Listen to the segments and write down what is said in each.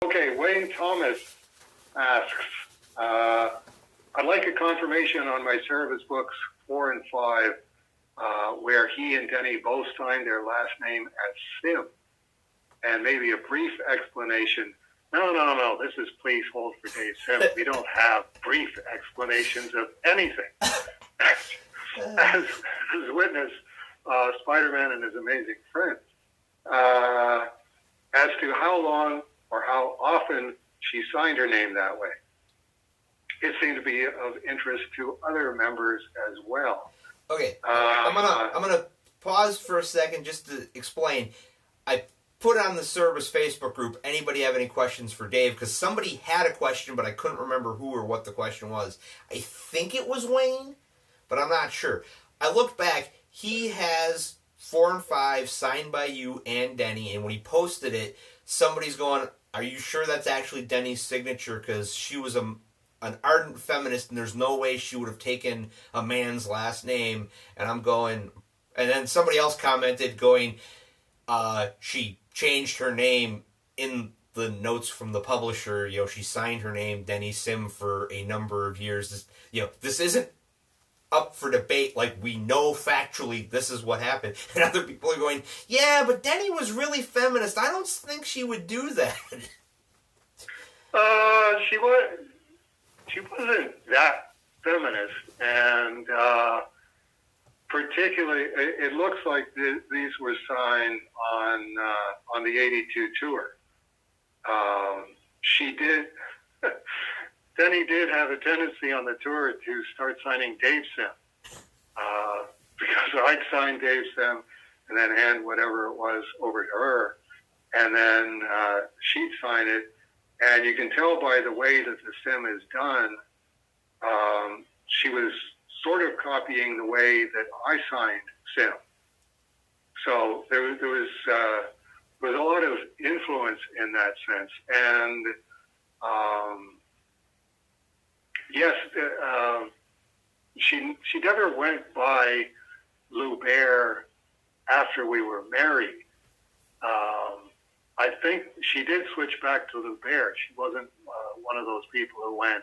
Okay, Wayne Thomas asks, I'd like a confirmation on my service books 4 and 5, where he and Denny both signed their last name as Sim, and maybe a brief explanation. No, this is please hold for Dave Sim. We don't have brief explanations of anything. as witness Spider-Man and his amazing friends. As to how long or how often she signed her name that way, it seemed to be of interest to other members as well. Okay, I'm gonna pause for a second just to explain. I put on the service Facebook group, anybody have any questions for Dave? Because somebody had a question, but I couldn't remember who or what the question was. I think it was Wayne, but I'm not sure. I looked back, he has 4 and 5 signed by you and Denny, and when he posted it, somebody's going, are you sure that's actually Denny's signature? Because she was an ardent feminist, and there's no way she would have taken a man's last name. And I'm going, and then somebody else commented going, she changed her name in the notes from the publisher. You know, she signed her name Denny Sim for a number of years. This isn't up for debate. Like, we know factually this is what happened. And other people are going, yeah, but Denny was really feminist. I don't think she would do that. She wasn't that feminist, and particularly, it looks like these were signed on the '82 tour. Denny did have a tendency on the tour to start signing Dave Sim, because I'd sign Dave Sim and then hand whatever it was over to her, and then she'd sign it. And you can tell by the way that the Sim is done, she was sort of copying the way that I signed Sim. So there was a lot of influence in that sense. And yes, she never went by Lou Bear after we were married. I think she did switch back to Lou Bear. She wasn't one of those people who went,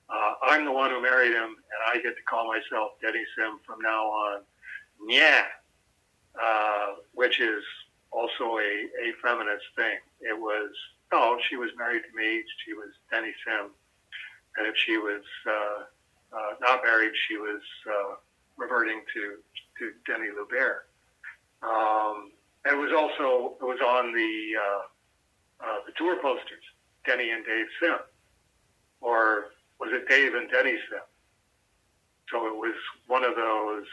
I'm the one who married him, and I get to call myself Denny Sim from now on. Yeah. Which is also a feminist thing. It was, no, she was married to me. She was Denny Sim. And if she was not married, she was reverting to Denny Lou Bear. And it was on the tour posters, Denny and Dave Sim, or was it Dave and Denny Sim? So it was one of those.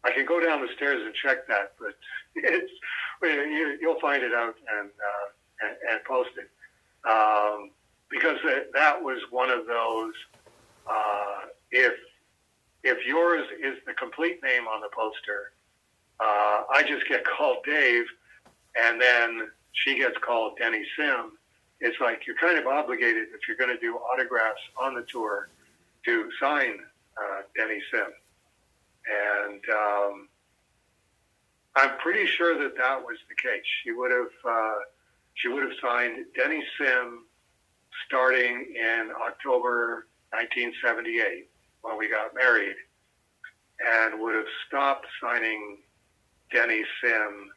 I can go down the stairs and check that, but you'll find it out and post it, because that was one of those. If yours is the complete name on the poster, I just get called Dave, and then she gets called Denny Sim. It's like you're kind of obligated, if you're going to do autographs on the tour, to sign Denny Sim. And I'm pretty sure that was the case. She would have signed Denny Sim starting in October 1978 when we got married, and would have stopped signing Denny Sim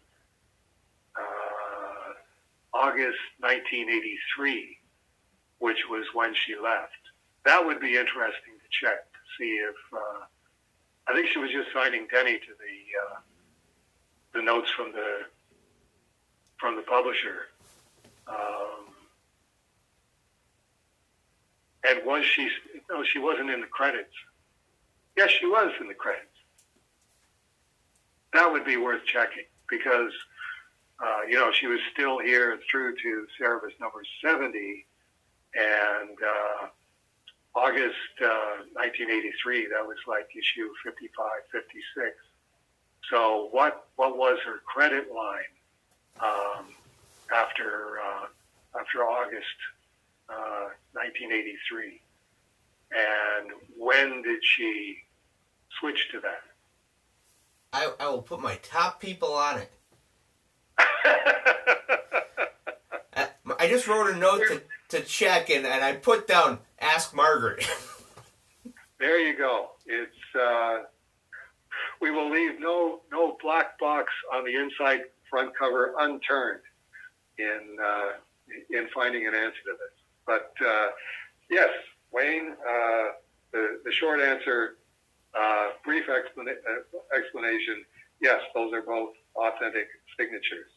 August 1983, which was when she left. That would be interesting to check to see if I think she was just signing Denny to the notes from the publisher. And was she? No, she wasn't in the credits. Yes, she was in the credits. That would be worth checking, because she was still here through to service number 70, and August 1983, that was like issue 55, 56. So what was her credit line after August 1983, and when did she switch to that? I will put my top people on it. I just wrote a note to check, and I put down, ask Margaret. There you go. It's we will leave no black box on the inside front cover unturned in finding an answer to this. But yes, Wayne, the short answer, brief explanation, yes, those are both authentic signatures.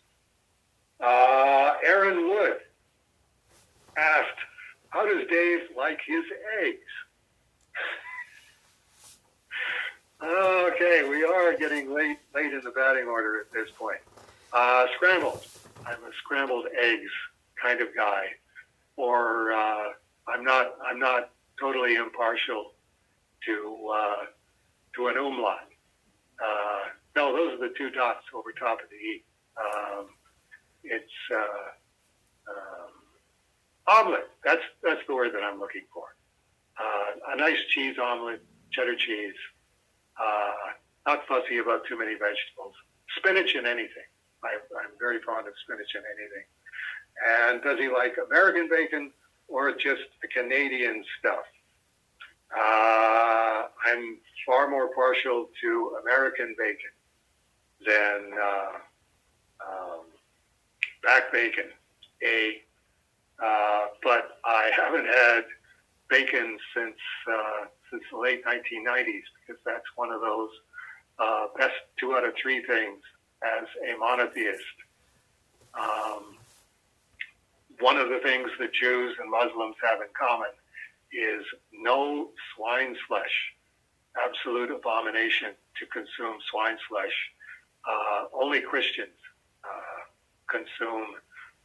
Aaron Wood asked, how does Dave like his eggs? Okay, we are getting late in the batting order at this point. Scrambled. I'm a scrambled eggs kind of guy, or I'm not totally impartial to an umlaut. No, those are the two dots over top of the E. It's omelet. That's the word that I'm looking for. A nice cheese omelet, cheddar cheese. Not fussy about too many vegetables. Spinach in anything. I'm very fond of spinach in anything. And does he like American bacon or just the Canadian stuff? I'm far more partial to American bacon than back bacon. But I haven't had bacon since the late 1990s, because that's one of those best 2 out of 3 things as a monotheist. One of the things that Jews and Muslims have in common is no swine's flesh. Absolute abomination to consume swine's flesh. Only Christians consume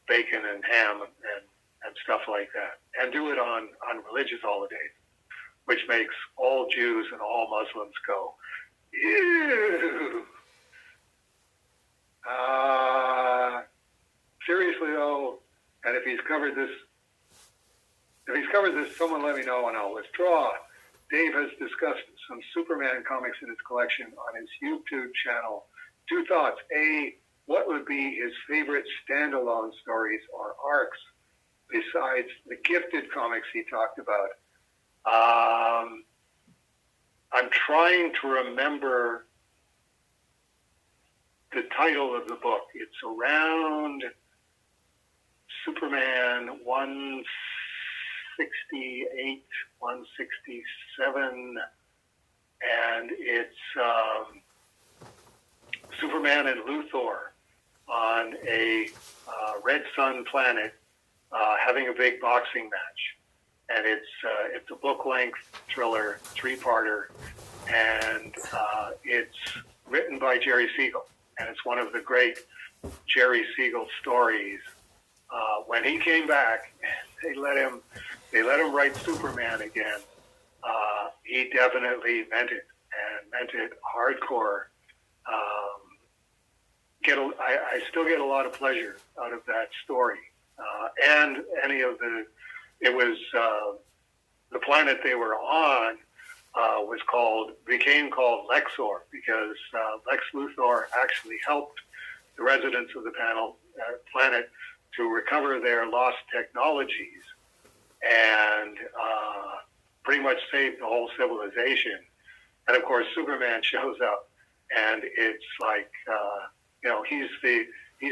bacon and ham and stuff like that, and do it on religious holidays, which makes all Jews and all Muslims go, ew. Seriously though, and if he's covered this, someone let me know and I'll withdraw. Dave has discussed some Superman comics in his collection on his YouTube channel. 2 thoughts. A, what would be his favorite standalone stories or arcs besides the gifted comics he talked about? I'm trying to remember the title of the book. It's around Superman 168, 167, and it's Superman and Luthor on a red sun planet having a big boxing match. And it's a book-length thriller, 3-parter, and it's written by Jerry Siegel, and it's one of the great Jerry Siegel stories. When he came back, they let him write Superman again. He definitely meant it, and meant it hardcore. I still get a lot of pleasure out of that story, and any of the. It was the planet they were on became called Lexor, because Lex Luthor actually helped the residents of the planet to recover their lost technologies and pretty much saved the whole civilization. And of course, Superman shows up, and it's like he's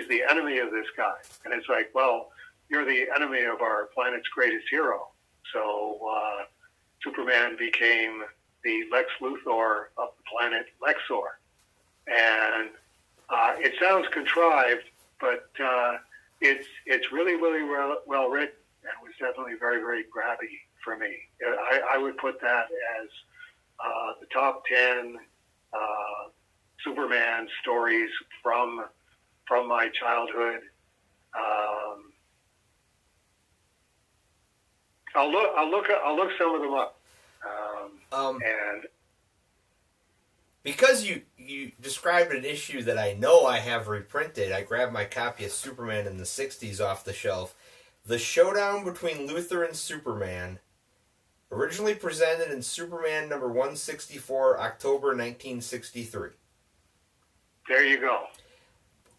the enemy of this guy, and it's like, well, you're the enemy of our planet's greatest hero. So Superman became the Lex Luthor of the planet Lexor. And it sounds contrived, but it's really, really well written, and was definitely very, very grabby for me. I would put that as the top 10 Superman stories from my childhood. I'll look some of them up. And because you described an issue that I know I have reprinted, I grabbed my copy of Superman in the 60s off the shelf. The showdown between Luthor and Superman, originally presented in Superman number 164, October 1963. There you go.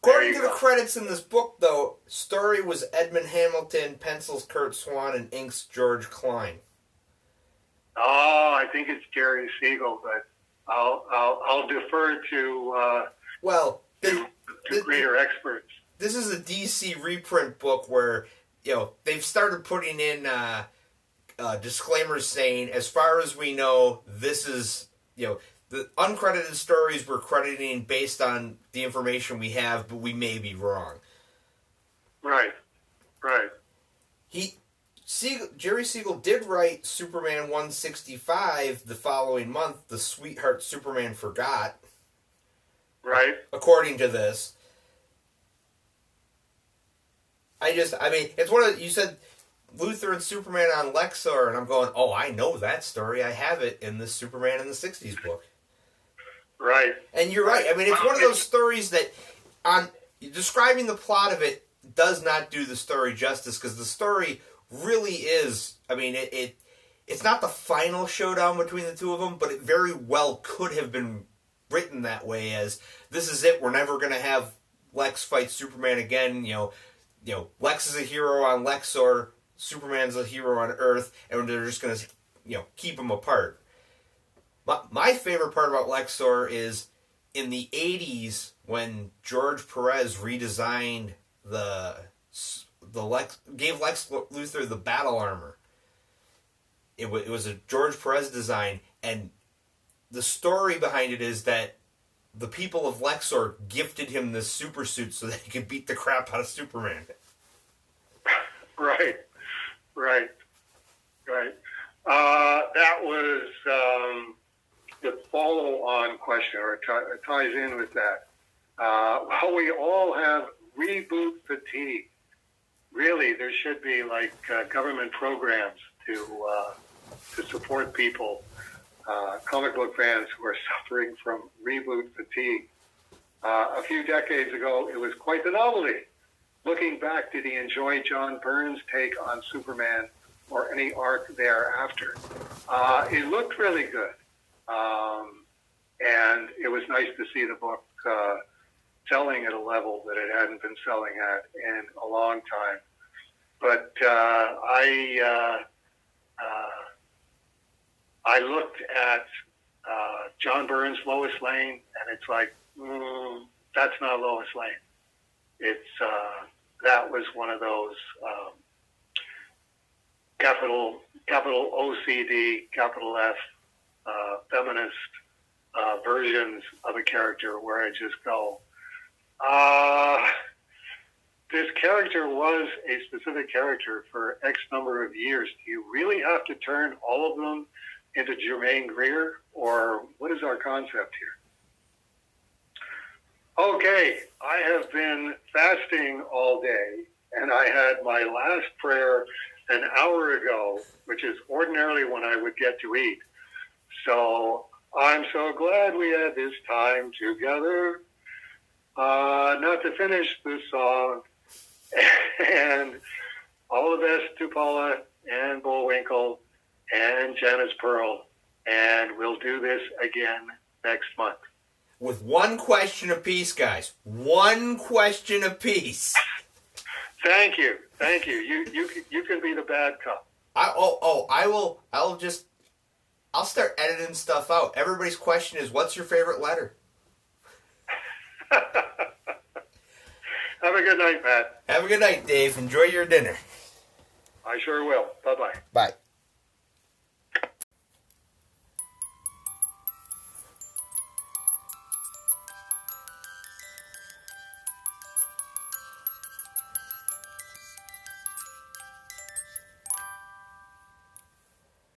According to the credits in this book, though, story was Edmund Hamilton, pencils Kurt Swan, and inks George Klein. Oh, I think it's Jerry Siegel, but I'll defer to greater experts. This is a DC reprint book where they've started putting in disclaimers saying, as far as we know, this is the uncredited stories we're crediting based on the information we have, but we may be wrong. Right. Jerry Siegel did write Superman 165 the following month, The Sweetheart Superman Forgot. Right. According to this. It's one of, you said Luthor and Superman on Lexor, and I'm going, oh, I know that story. I have it in the Superman in the 60s book. Right. And you're right. It's one of those stories that, on describing the plot of it, does not do the story justice, because the story really is, it's not the final showdown between the two of them, but it very well could have been written that way, as this is it, we're never going to have Lex fight Superman again, Lex is a hero on Lexor, Superman's a hero on Earth, and they're just going to, keep them apart. My favorite part about Lexor is in the 80s when George Perez redesigned gave Lex Luthor the battle armor. It was a George Perez design, and the story behind it is that the people of Lexor gifted him this super suit so that he could beat the crap out of Superman. Right. That was the follow-on question, or it ties in with that. We all have reboot fatigue. Really, there should be government programs to support people, comic book fans who are suffering from reboot fatigue. A few decades ago, it was quite the novelty. Looking back, did he enjoy John Byrne's take on Superman or any arc thereafter? It looked really good. And it was nice to see the book selling at a level that it hadn't been selling at in a long time. But I looked at John Byrne's Lois Lane, and it's like, that's not Lois Lane. It's that was one of those capital OCD, capital F, feminist versions of a character where I just go, this character was a specific character for X number of years. Do you really have to turn all of them into Germaine Greer, or what is our concept here? Okay, I have been fasting all day, and I had my last prayer an hour ago, which is ordinarily when I would get to eat. So I'm so glad we had this time together. Not to finish the song, and all the best to Paula and Bullwinkle and Janice Pearl, and we'll do this again next month. With one question apiece, guys. One question apiece. Thank you. You can be the bad cop. I'll start editing stuff out. Everybody's question is, what's your favorite letter? Have a good night, Pat. Have a good night, Dave. Enjoy your dinner. I sure will. Bye-bye. Bye.